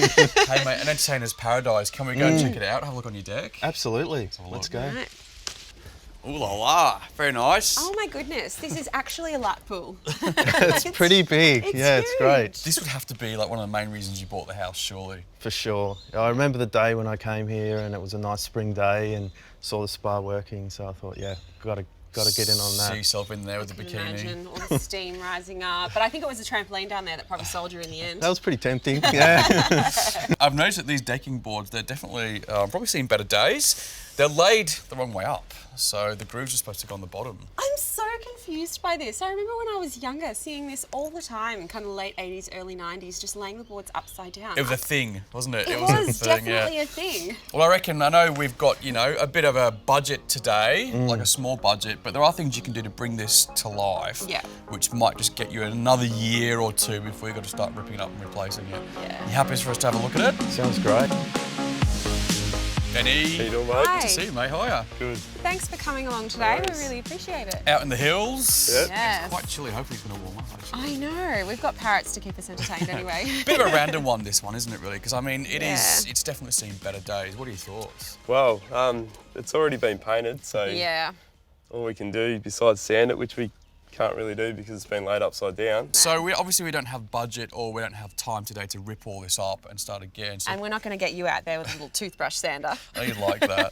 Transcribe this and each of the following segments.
Hey, mate, an entertainer's paradise. Can we go and check it out? Have a look on your deck. Absolutely. Let's go. Right. Ooh la la. Very nice. Oh my goodness, this is actually a lap pool. It's pretty big. It's great. This would have to be like one of the main reasons you bought the house, surely. For sure. I remember the day when I came here and it was a nice spring day and saw the spa working, so I thought, yeah, got to get in on See that. yourself in there with the Can bikini. imagine all the steam rising up. But I think it was the trampoline down there that probably sold you in the end. That was pretty tempting. Yeah. I've noticed that these decking boards, they're definitely probably seen better days. They're laid the wrong way up, so the grooves are supposed to go on the bottom. I'm so confused by this. I remember when I was younger seeing this all the time, kind of late 80s, early 90s, just laying the boards upside down. It was a thing, wasn't it? It was was a thing, definitely yeah. a thing. Well, I know we've got, a bit of a budget today, like a small budget, but there are things you can do to bring this to life, Yeah. which might just get you another year or two before you've got to start ripping it up and replacing it. Yeah. You happy for us to have a look at it? Sounds great. Benny, How you doing, mate? Hi. good to see you, mate. How are you? Good. Thanks for coming along today. Nice. We really appreciate it. Out in the hills. Yeah. Yes. It's quite chilly. Hopefully it's going to warm up. Actually. I know. We've got parrots to keep us entertained anyway. Bit of a random one, this one, isn't it, really? Because, it Yeah. is. It's definitely seen better days. What are your thoughts? Well, it's already been painted, so Yeah. all we can do besides sand it, which we can't really do because it's been laid upside down. So, we don't have budget or we don't have time today to rip all this up and start again. So And we're not going to get you out there with a little toothbrush sander. I know you like that.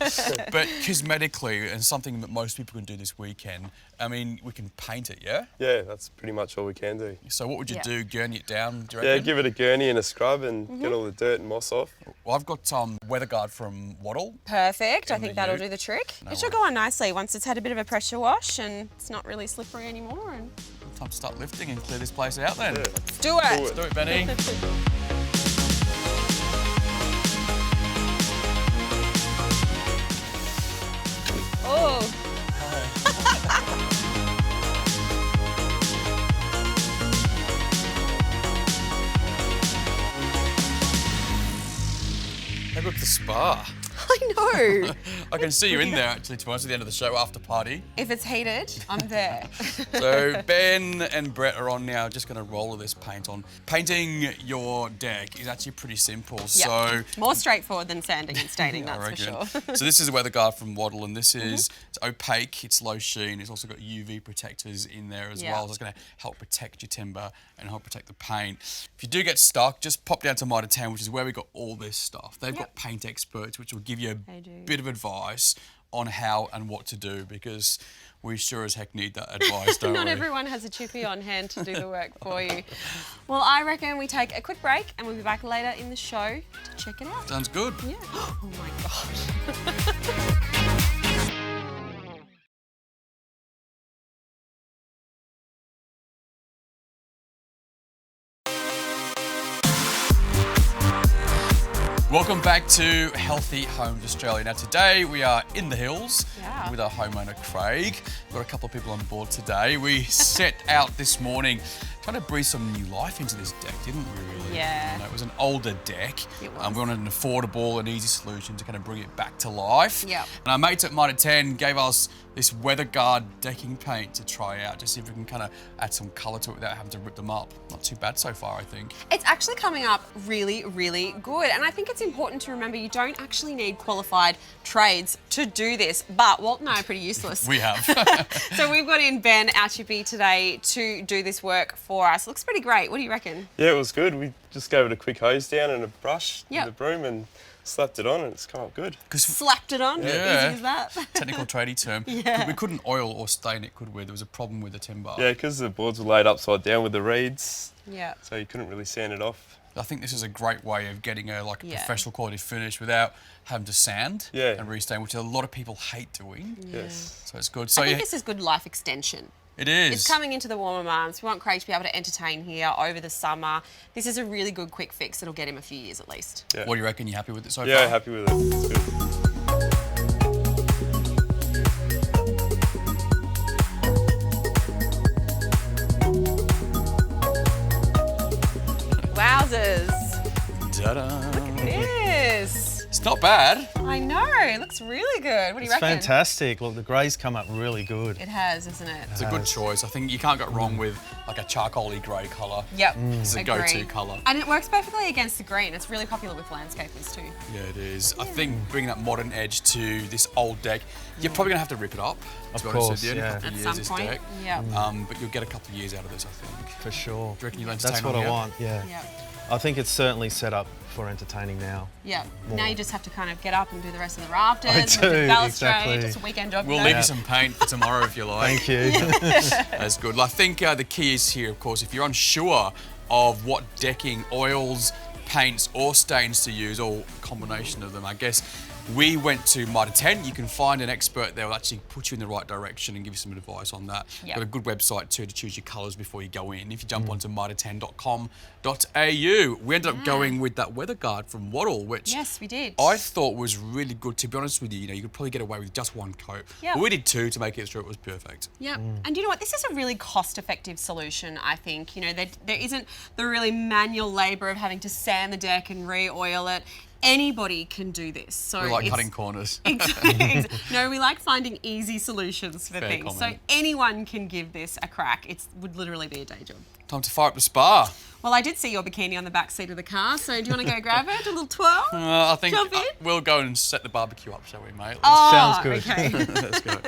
But cosmetically, and something that most people can do this weekend, we can paint it, yeah? Yeah, that's pretty much all we can do. So what would you Yeah. do? Gurney it down, do you Yeah, reckon? give it a gurney and a scrub and get all the dirt and moss off. Well, I've got WeatherGuard from Waddle. Perfect. I In think the that'll ute. do the trick. No It should go on nicely once it's had a bit of a pressure wash and it's not really slippery anymore. And Time to start lifting and clear this place out then. Yeah. let's do it. Do it. Do it, Benny. Oh, How good's the spa? I know. I can see you in there actually, to be honest, at the end of the show after party. If it's heated, I'm there. So Ben and Brett are on now, just going to roll this paint on. Painting your deck is actually pretty simple. So More straightforward than sanding and staining, I that's for reckon. sure. So this is a WeatherGuard from Waddle, and this is it's opaque, it's low sheen, it's also got UV protectors in there as Yeah. well. So it's going to help protect your timber and help protect the paint. If you do get stuck, just pop down to Mitre 10, which is where we got all this stuff. They've got paint experts, which will give you They do. a bit of advice on how and what to do, because we sure as heck need that advice, don't Not we? everyone has a chippy on hand to do the work for you. Well, I reckon we take a quick break and we'll be back later in the show to check it out. Sounds good. Yeah. Oh my gosh. Welcome back to Healthy Homes Australia. Now today we are in the hills Yeah. with our homeowner Craig. We've got a couple of people on board today. We set out this morning trying to breathe some new life into this deck, didn't we really? Yeah. It was an older deck. It was. We wanted an affordable and easy solution to kind of bring it back to life. Yep. And our mates at Mitre 10 gave us this WeatherGuard decking paint to try out, just see if we can kind of add some colour to it without having to rip them up. Not too bad so far, I think. It's actually coming up really, really good. And I think it's important to remember you don't actually need qualified trades to do this. But Walt and I are pretty useless. We have. So we've got in Ben, our chippy, today to do this work for us. Looks pretty great. What do you reckon? Yeah, it was good. We just gave it a quick hose down and a brush Yep. with a broom and slapped it on and it's come up good. Because Slapped it on. Yeah. Easy as that. technical tradie term. Yeah. We couldn't oil or stain it, could we? There was a problem with the timber. Yeah, because the boards were laid upside down with the reeds, Yeah. so you couldn't really sand it off. I think this is a great way of getting a Yeah. professional quality finish without having to sand Yeah. and restain, which a lot of people hate doing. Yes. So it's good. So I think yeah, this is good life extension. it is. It's coming into the warmer months. We want Craig to be able to entertain here over the summer. This is a really good quick fix that'll get him a few years at least. Yeah. What do you reckon? You happy with it so Yeah, far? happy with it. It's good. Wowzers. Ta-da! Yes. It's It's not bad. I know, it looks really good. What do you It's reckon? fantastic. Look, the grey's come up really good. It has, isn't it? It's a good choice. I think you can't go wrong with like a charcoaly grey colour. Yep. It's a Agree. go-to colour. And it works perfectly against the green. It's really popular with landscapers too. Yeah, it is. I think bringing that modern edge to this old deck, you're probably going to have to rip it up, to be honest with you, in a yeah. couple of At years, some this point. deck. Yep. But you'll get a couple of years out of this, I think. For sure. Do you reckon you'll That's entertain what on I here? want, yeah. Yep. I think it's certainly set up for entertaining now. Yep. More. Now you just have to kind of get up and do the rest of the rafters. I move do, the balustrade, exactly. just a weekend job. We'll you know? leave you some paint for tomorrow if you like. Thank you. That's good. Well, I think the key is here, of course, if you're unsure of what decking, oils, paints or stains to use, or a combination of them, I guess, we went to Mitre 10. You can find an expert there who will actually put you in the right direction and give you some advice on that. Yep. Got a good website too to choose your colours before you go in. If you jump onto mitre10.com.au, we ended up going with that weather guard from Wattle, which Yes, we did. I thought was really good. To be honest with you, you could probably get away with just one coat. Yep. But we did two to make it sure it was perfect. Yeah, and you know what? This is a really cost-effective solution, I think. You know, there isn't the really manual labour of having to sand the deck and re-oil it. Anybody can do this. So We like it's- cutting corners. No, we like finding easy solutions for Fair things. So comment. anyone can give this a crack. It would literally be a day job. Time to fire up the spa. Well, I did see your bikini on the back seat of the car, so do you want to go grab it? A little twirl? I think Jump in. we'll go and set the barbecue up, shall we, mate? Oh, Sounds good. Okay. Let's go.